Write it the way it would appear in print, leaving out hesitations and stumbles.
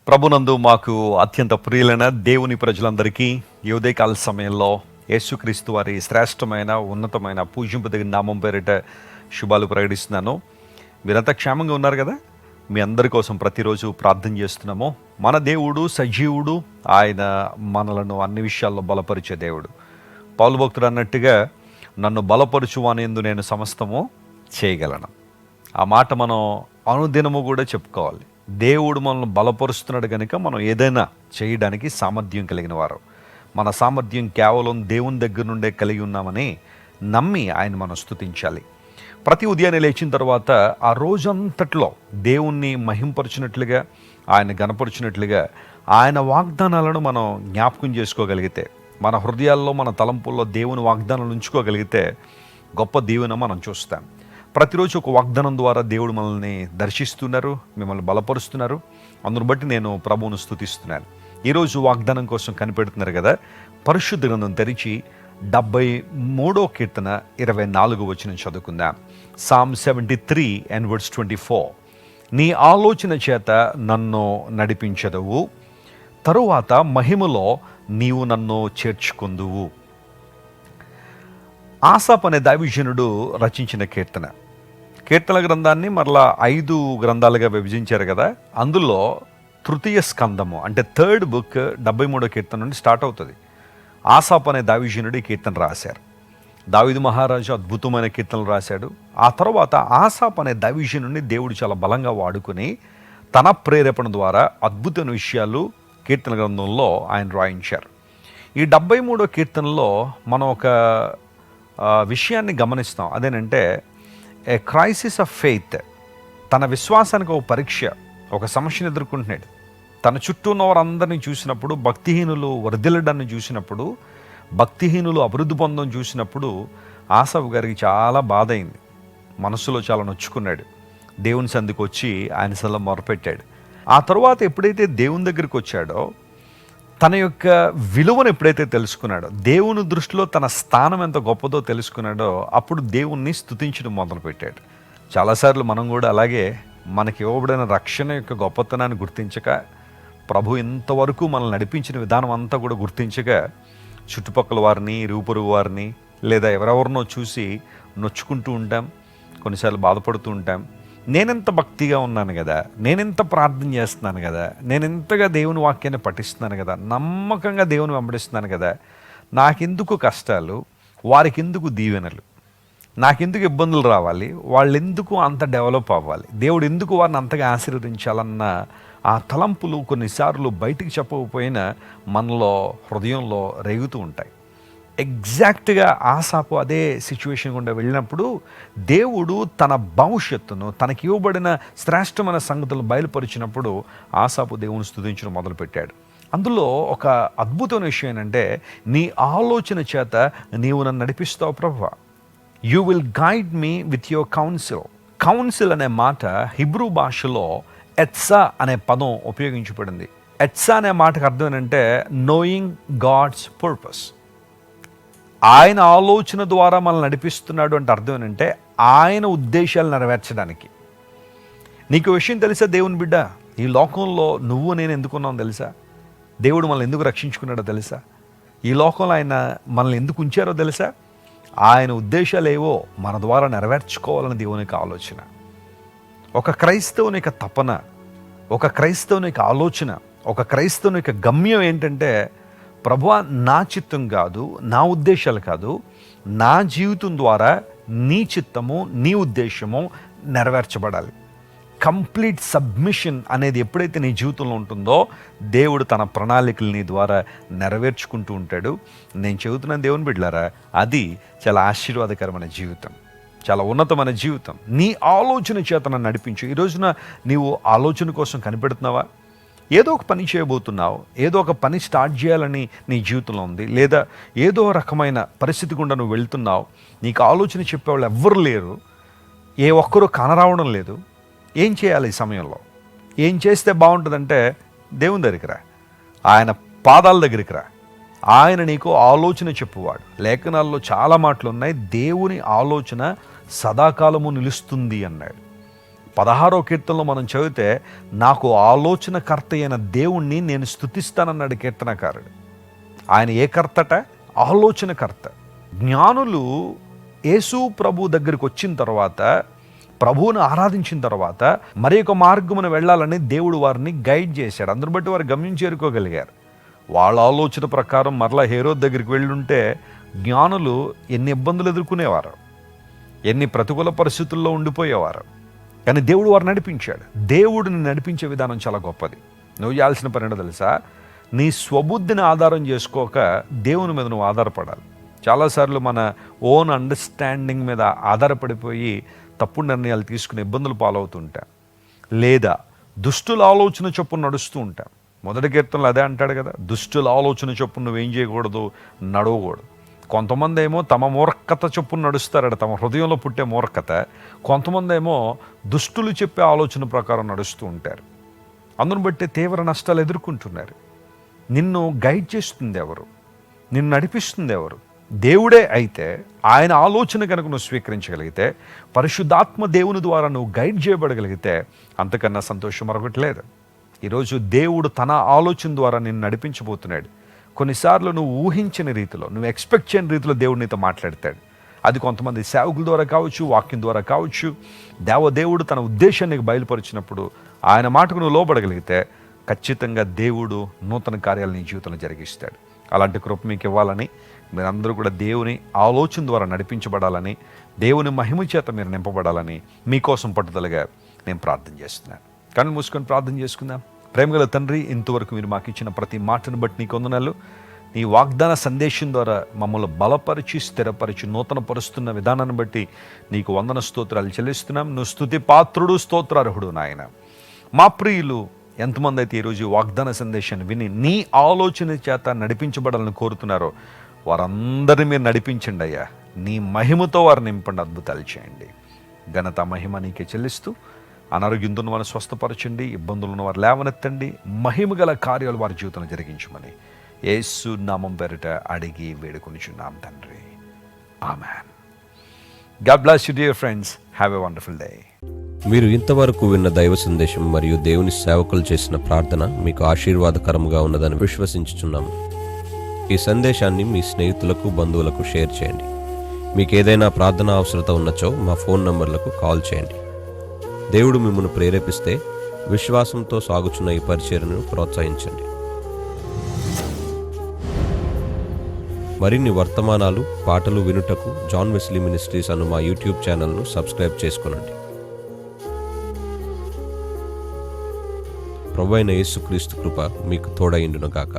ప్రభునందు మాకు అత్యంత ప్రియులైన దేవుని ప్రజలందరికీ ఈ ఉదయకాల సమయంలో యేసుక్రీస్తు వారి శ్రేష్టమైన ఉన్నతమైన పూజింపదగిన నామం పేరిట శుభాలు ప్రకటిస్తున్నాను. మీరంతా క్షేమంగా ఉన్నారు కదా? మీ అందరి కోసం ప్రతిరోజు ప్రార్థన చేస్తున్నాము. మన దేవుడు సజీవుడు, ఆయన మనలను అన్ని విషయాల్లో బలపరిచే దేవుడు. పౌలు భక్తుడు అన్నట్టుగా నన్ను బలపరుచు అనేందు నేను సమస్తము చేయగలను. ఆ మాట మనం అనుదినము కూడా చెప్పుకోవాలి. దేవుడు మనల్ని బలపరుస్తున్నాడు కనుక మనం ఏదైనా చేయడానికి సామర్థ్యం కలిగిన వారు. మన సామర్థ్యం కేవలం దేవుని దగ్గర నుండే కలిగి ఉన్నామని నమ్మి ఆయన మనం స్తుతించాలి. ప్రతి ఉదయాన్నే లేచిన తర్వాత ఆ రోజంతట్లో దేవుణ్ణి మహింపరిచినట్లుగా, ఆయన గణపరిచినట్లుగా ఆయన వాగ్దానాలను మనం జ్ఞాపకం చేసుకోగలిగితే, మన హృదయాల్లో మన తలంపుల్లో దేవుని వాగ్దానాలు ఉంచుకోగలిగితే గొప్ప దీవెన మనం చూస్తాం. ప్రతిరోజు ఒక వాగ్దానం ద్వారా దేవుడు మనల్ని దర్శిస్తున్నారు, మిమ్మల్ని బలపరుస్తున్నారు. అందును బట్టి నేను ప్రభువును స్తుతిస్తున్నాను. ఈరోజు వాగ్దానం కోసం కనిపెడుతున్నారు కదా, పరిశుద్ధ గ్రంథం తెరిచి 73వ కీర్తన 24వ వచనం చదువుకుందాం. Psalm 73 and verse 24. నీ ఆలోచన చేత నన్ను నడిపించదవు, తరువాత మహిమలో నీవు నన్ను చేర్చుకొందువు. ఆసాప్ అనే దైవజనుడు రచించిన కీర్తన గ్రంథాన్ని మరలా 5 గ్రంథాలుగా విభజించారు కదా. అందులో తృతీయ స్కందము అంటే థర్డ్ బుక్ 73వ కీర్తన నుండి స్టార్ట్ అవుతుంది. ఆసాప్ అనే దైవజనుడు ఈ కీర్తన రాశారు. దావీదు మహారాజు అద్భుతమైన కీర్తనలు రాశాడు. ఆ తర్వాత ఆసాప్ అనే దైవజనుడిని దేవుడు చాలా బలంగా వాడుకుని తన ప్రేరేపణ ద్వారా అద్భుతమైన విషయాలు కీర్తన గ్రంథంలో ఆయన రాయించారు. ఈ 73వ కీర్తనలో మనం ఒక విషయాన్ని గమనిస్తాం. అదేనంటే ఏ క్రైసిస్ ఆఫ్ ఫెయిత్. తన విశ్వాసానికి ఒక పరీక్ష, ఒక సమస్యను ఎదుర్కొంటున్నాడు. తన చుట్టూ ఉన్న వారందరినీ చూసినప్పుడు, భక్తిహీనులు వర్ధిల్లడాన్ని చూసినప్పుడు, భక్తిహీనులు అభివృద్ధి పొందడం చూసినప్పుడు ఆసాపు గారికి చాలా బాధ అయింది. మనసులో చాలా నొచ్చుకున్నాడు. దేవుని సంధికి వచ్చి ఆయన సల మొరపెట్టాడు. ఆ తర్వాత ఎప్పుడైతే దేవుని దగ్గరికి వచ్చాడో, తన యొక్క విలువను ఎప్పుడైతే తెలుసుకున్నాడో, దేవుని దృష్టిలో తన స్థానం ఎంత గొప్పదో తెలుసుకున్నాడో, అప్పుడు దేవుణ్ణి స్తుతించడం మొదలుపెట్టాడు. చాలాసార్లు మనం కూడా అలాగే మనకి ఇవ్వబడిన రక్షణ యొక్క గొప్పతనాన్ని గుర్తించక, ప్రభు ఇంతవరకు మనల్ని నడిపించిన విధానం అంతా కూడా గుర్తించక, చుట్టుపక్కల వారిని, ఇరుగు వారిని లేదా ఎవరెవరినో చూసి నొచ్చుకుంటూ ఉంటాం, కొన్నిసార్లు బాధపడుతూ ఉంటాం. నేనెంత భక్తిగా ఉన్నాను కదా, నేనెంత ప్రార్థన చేస్తున్నాను కదా, నేనెంతగా దేవుని వాక్యాన్ని పఠిస్తున్నాను కదా, నమ్మకంగా దేవుని వెంబడిస్తున్నాను కదా, నాకెందుకు కష్టాలు, వారికి ఎందుకు దీవెనలు, నాకెందుకు ఇబ్బందులు రావాలి, వాళ్ళు ఎందుకు అంత డెవలప్ అవ్వాలి, దేవుడు ఎందుకు వారిని అంతగా ఆశీర్వదించాలన్న ఆ తలంపులు కొన్నిసార్లు బయటికి చెప్పకపోయినా మనలో హృదయంలో రేగుతూ ఉంటాయి. ఎగ్జాక్ట్గా ఆసాపు అదే సిచ్యువేషన్ గుండా వెళ్ళినప్పుడు దేవుడు తన భవిష్యత్తును, తనకి ఇవ్వబడిన శ్రేష్టమైన సంగతులు బయలుపరిచినప్పుడు ఆసాపు దేవుని స్తుతించడం మొదలుపెట్టాడు. అందులో ఒక అద్భుతమైన విషయం ఏంటంటే, నీ ఆలోచన చేత నీవు నన్ను నడిపిస్తావు ప్రభువా. You will guide me with your council. Council అనే మాట హిబ్రూ భాషలో ఎట్సా అనే పదం ఉపయోగించబడింది. ఎట్సా అనే మాటకు అర్థం ఏంటంటే నోయింగ్ గాడ్స్ పర్పస్. ఆయన ఆలోచన ద్వారా మనల్ని నడిపిస్తున్నాడు అంటే అర్థం ఏంటంటే ఆయన ఉద్దేశాలు నెరవేర్చడానికి. నీకు విషయం తెలుసా దేవుని బిడ్డ, ఈ లోకంలో నువ్వు నేను ఎందుకున్నావు తెలుసా? దేవుడు మనల్ని ఎందుకు రక్షించుకున్నాడో తెలుసా? ఈ లోకంలో ఆయన మనల్ని ఎందుకు ఉంచారో తెలుసా? ఆయన ఉద్దేశాలు ఏవో మన ద్వారా నెరవేర్చుకోవాలని దేవుని యొక్క ఆలోచన. ఒక క్రైస్తవుని యొక్క తపన, ఒక క్రైస్తవుని యొక్క ఆలోచన, ఒక క్రైస్తవుని యొక్క గమ్యం ఏంటంటే, ప్రభువా నా చిత్తం కాదు, నా ఉద్దేశాలు కాదు, నా జీవితం ద్వారా నీ చిత్తము, నీ ఉద్దేశము నెరవేర్చబడాలి. కంప్లీట్ సబ్మిషన్ అనేది ఎప్పుడైతే నీ జీవితంలో ఉంటుందో, దేవుడు తన ప్రణాళికలు నీ ద్వారా నెరవేర్చుకుంటూ ఉంటాడు. నేను చెబుతున్నాను దేవుని బిడ్డలారా, అది చాలా ఆశీర్వాదకరమైన జీవితం, చాలా ఉన్నతమైన జీవితం. నీ ఆలోచన చేత నన్ను నడిపించు. ఈ రోజున నీవు ఆలోచన కోసం కనిపెడుతున్నావా? ఏదో ఒక పని చేయబోతున్నావు, ఏదో ఒక పని స్టార్ట్ చేయాలని నీ జీవితంలో ఉంది, లేదా ఏదో రకమైన పరిస్థితి గుండా నువ్వు వెళ్తున్నావు. నీకు ఆలోచన చెప్పేవాళ్ళు ఎవ్వరు లేరు, ఏ ఒక్కరూ కానరావడం లేదు. ఏం చేయాలి ఈ సమయంలో? ఏం చేస్తే బాగుంటుందంటే దేవుని దగ్గరికి రా, ఆయన పాదాల దగ్గరికి రా. ఆయన నీకు ఆలోచన చెప్పువాడు. లేఖనాల్లో చాలా మాటలు ఉన్నాయి, దేవుని ఆలోచన సదాకాలము నిలుస్తుంది అన్నాడు. 16వ కీర్తనలో మనం చదివితే నాకు ఆలోచనకర్త అయిన దేవుణ్ణి నేను స్తుతిస్తానన్నాడు కీర్తనకారుడు. ఆయన ఏ కర్తట? ఆలోచనకర్త. జ్ఞానులు యేసు ప్రభు దగ్గరికి వచ్చిన తర్వాత, ప్రభువును ఆరాధించిన తర్వాత మరి ఒక మార్గమున వెళ్ళాలని దేవుడు వారిని గైడ్ చేశాడు. అందును బట్టి వారు గమ్యం చేరుకోగలిగారు. వాళ్ళ ఆలోచన ప్రకారం మరలా హేరోద్ దగ్గరికి వెళ్ళుంటే జ్ఞానులు ఎన్ని ఇబ్బందులు ఎదుర్కొనేవారు, ఎన్ని ప్రతికూల పరిస్థితుల్లో ఉండిపోయేవారు. కానీ దేవుడు వారు నడిపించాడు. దేవుడిని నడిపించే విధానం చాలా గొప్పది. నువ్వు చేయాల్సిన పని ఏంటో తెలుసా? నీ స్వబుద్ధిని ఆధారం చేసుకోక దేవుని మీద నువ్వు ఆధారపడాలి. చాలాసార్లు మన ఓన్ అండర్స్టాండింగ్ మీద ఆధారపడిపోయి తప్పుడు నిర్ణయాలు తీసుకుని ఇబ్బందులు పాలవుతుంటాం, లేదా దుష్టుల ఆలోచన చొప్పున నడుస్తూ ఉంటాం. మొదటి కీర్తనలో అదే అంటాడు కదా, దుష్టుల ఆలోచన చొప్పున నువ్వేం చేయకూడదు, నడవకూడదు. కొంతమంది ఏమో తమ మూర్ఖత చొప్పున నడుస్తారట, తమ హృదయంలో పుట్టే మూర్ఖత. కొంతమంది ఏమో దుష్టులు చెప్పే ఆలోచన ప్రకారం నడుస్తూ ఉంటారు. అందును బట్టి తీవ్ర నష్టాలు ఎదుర్కొంటున్నారు. నిన్ను గైడ్ చేస్తుంది ఎవరు? నిన్ను నడిపిస్తుంది ఎవరు? దేవుడే అయితే ఆయన ఆలోచన కనుక నువ్వు స్వీకరించగలిగితే, పరిశుద్ధాత్మ దేవుని ద్వారా నువ్వు గైడ్ చేయబడగలిగితే అంతకన్నా సంతోషం మరొకటి లేదు. ఈరోజు దేవుడు తన ఆలోచన ద్వారా నిన్ను నడిపించబోతున్నాడు. కొన్నిసార్లు నువ్వు ఊహించని రీతిలో, నువ్వు ఎక్స్పెక్ట్ చేయని రీతిలో దేవుడు నీతో మాట్లాడతాడు. అది కొంతమంది సేవకుల ద్వారా కావచ్చు, వాక్యం ద్వారా కావచ్చు. దేవుడు తన ఉద్దేశాన్ని బయలుపరిచినప్పుడు ఆయన మాటకు నువ్వు లోబడగలిగితే ఖచ్చితంగా దేవుడు నూతన కార్యాలు నీ జీవితంలో జరిగిస్తాడు. అలాంటి కృప మీకు ఇవ్వాలని, మీరందరూ కూడా దేవుని ఆలోచన ద్వారా నడిపించబడాలని, దేవుని మహిమ చేత మీరు నింపబడాలని మీకోసం పట్టుదలగా నేను ప్రార్థన చేస్తున్నాను. కళ్ళు మూసుకొని ప్రార్థన చేసుకుందాం. ప్రేమగల తండ్రి, ఇంతవరకు మీరు మాకు ఇచ్చిన ప్రతి మాటను బట్టి నీకు వందనాలు. నీ వాగ్దాన సందేశం ద్వారా మమ్మల్ని బలపరిచి, స్థిరపరిచి, నూతన పరుస్తున్న విధానాన్ని బట్టి నీకు వందన స్తోత్రాలు చెల్లిస్తున్నాం. నువ్వు స్తుతి పాత్రుడు, స్తోత్రార్హుడు నాయన. మా ప్రియులు ఎంతమంది అయితే ఈరోజు వాగ్దాన సందేశాన్ని విని నీ ఆలోచన చేత నడిపించబడాలని కోరుతున్నారో వారందరినీ మీరు నడిపించండి అయ్యా. నీ మహిమతో వారు నింపండి, అద్భుతాలు చేయండి. ఘనత మహిమ నీకే చెల్లిస్తూ, అనారోగ్యంతో వారిని స్వస్థపరచండి, ఇబ్బందులను వారు లేవనెత్తండి, మహిమ గల కార్యాలు వారి జీవితంలో జరిగించమని యేసు నామం పేరిట అడిగి వేడుకొనిచున్నాం తండ్రి. Amen. God bless you dear friends. Have a wonderful day. మీరు ఇంతవరకు విన్న దైవ సందేశం మరియు దేవుని సేవకులు చేసిన ప్రార్థన మీకు ఆశీర్వాదకరముగా ఉన్నదని విశ్వసించుచున్నాము. ఈ సందేశాన్ని మీ స్నేహితులకు, బంధువులకు షేర్ చేయండి. మీకు ఏదైనా ప్రార్థన అవసరత ఉన్నచో మా ఫోన్ నంబర్లకు కాల్ చేయండి. దేవుడు మిమ్మల్ని ప్రేరేపిస్తే విశ్వాసంతో సాగుచున్న ఈ పరిచర్యను ప్రోత్సహించండి. మరిన్ని వర్తమానాలు, పాటలు వినుటకు జాన్ వెస్లీ మినిస్ట్రీస్ అను మా యూట్యూబ్ ఛానల్ను సబ్స్క్రైబ్ చేసుకొనండి. ప్రభువైన యేసుక్రీస్తు కృప మీకు తోడైండును గాక.